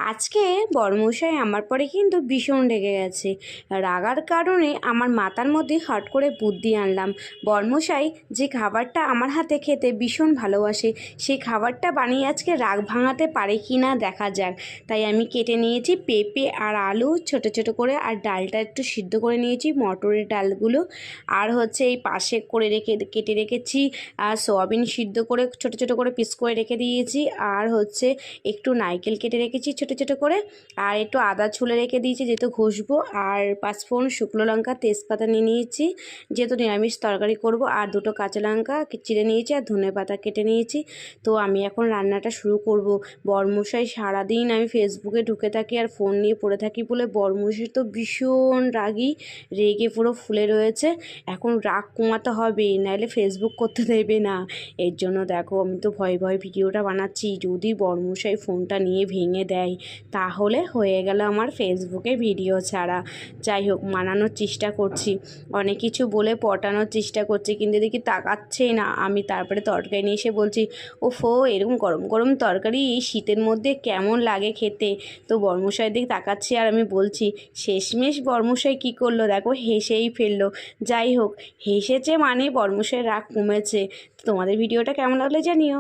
আজকে বড়মশাই আমার পরে কিন্তু ভীষণ রেগে গেছে। রাগার কারণে আমার মাথার মধ্যে হট করে বুদ্ধি আনলাম। বড়মশাই যে খাবারটা আমার হাতে খেতে ভীষণ ভালোবাসে, সেই খাবারটা বানিয়ে আজকে রাগ ভাঙাতে পারে কি না দেখা যাক। তাই আমি কেটে নিয়েছি পেঁপে আর আলু ছোট ছোট করে, আর ডালটা একটু সিদ্ধ করে নিয়েছি, মটরের ডালগুলো। আর হচ্ছে এই পাশে করে কেটে রেখেছি আর সয়াবিন সিদ্ধ করে ছোট ছোট করে পিস করে রেখে দিয়েছি। আর হচ্ছে একটু নারকেল কেটে রেখেছি ছোট ছোট করে, আর একটু আদা ছুলে রেখে দিয়েছি যেহেতু ঘষবো। আর 5 ফোড়ন, শুকনো লঙ্কা, তেজপাতা নিয়ে নিয়েছি যেহেতু নিরামিষ তরকারি করব। আর 2টো কাঁচা লঙ্কা চিড়ে নিয়েছি, আর ধনে পাতা কেটে নিয়েছি। তো আমি এখন রান্নাটা শুরু করব। বড়মশাই সারাদিন আমি ফেসবুকে ঢুকে থাকি আর ফোন নিয়ে পড়ে থাকি বলে বড়মশাই তো ভীষণ রাগী, রেগে পুরো ফুলে রয়েছে। এখন রাগ কমাতে হবে, নাহলে ফেসবুক করতে দেবে না। এর জন্য দেখো আমি তো ভয়ে ভয়ে ভিডিওটা বানাচ্ছি, যদি বড়মশাই ফোনটা নিয়ে ভেঙে দেয় তাহলে হয়ে গেল আমার ফেসবুকে ভিডিও ছাড়া। যাই হোক, মানানোর চেষ্টা করছি, অনেক কিছু বলে পটানোর চেষ্টা করছি, কিন্তু দেখি তাকাচ্ছেই না। আমি তারপরে তরকারি নিয়ে এসে বলছি, ওফো এরকম গরম গরম তরকারি এই শীতের মধ্যে কেমন লাগে খেতে। তো বড়মশাই দিকে তাকাচ্ছি আর আমি বলছি, শেষমেশ বড়মশাই কী করলো দেখো, হেসেই ফেললো। যাই হোক, হেসেছে মানে বড়মশাই রাগ কমেছে। তোমাদের ভিডিওটা কেমন লাগলো জানিও।